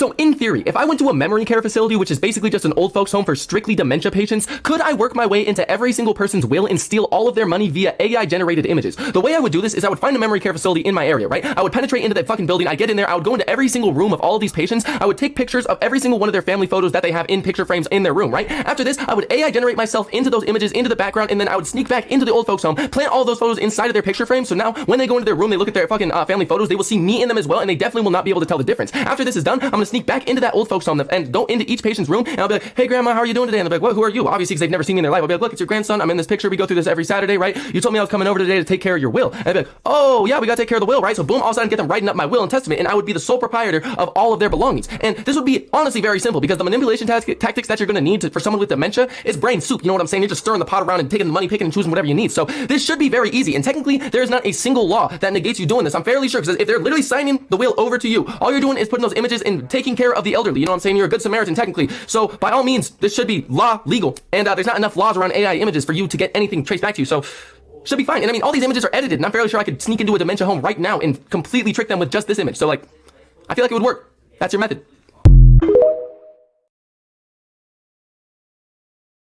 So in theory, if I went to a memory care facility, which is basically just an old folks home for strictly dementia patients, could I work my way into every single person's will and steal all of their money via AI generated images? The way I would do this is I would find a memory care facility in my area, right? I would penetrate into that fucking building, I'd get in there, I would go into every single room of all of these patients, I would take pictures of every single one of their family photos that they have in picture frames in their room, right? After this, I would AI generate myself into those images, into the background, and then I would sneak back into the old folks home, plant all those photos inside of their picture frame, so now when they go into their room, they look at their fucking family photos, they will see me in them as well, and they definitely will not be able to tell the difference. After this is done, I'm gonna sneak back into that old folks home and go into each patient's room, and I'll be like, hey grandma, how are you doing today? And they'll be like, well, who are you? Obviously, because they've never seen me in their life. I'll be like, look, it's your grandson, I'm in this picture, we go through this every Saturday, right? You told me I was coming over today to take care of your will. And I'd be like, oh yeah, we gotta take care of the will, right? So boom, all of a sudden get them writing up my will and testament, and I would be the sole proprietor of all of their belongings. And this would be honestly very simple, because the manipulation tactics that you're gonna need for someone with dementia is brain soup, you know what I'm saying? You're just stirring the pot around and taking the money, picking and choosing whatever you need. So this should be very easy, and technically, there is not a single law that negates you doing this. I'm fairly sure, because if they're literally signing the will over to you, all you're doing is putting those images and taking care of the elderly, you know what I'm saying? You're a good Samaritan technically. So by all means, this should be law legal, and there's not enough laws around AI images for you to get anything traced back to you, so should be fine. And I mean, all these images are edited, and I'm fairly sure I could sneak into a dementia home right now and completely trick them with just this image. So like, I feel like it would work. That's your method.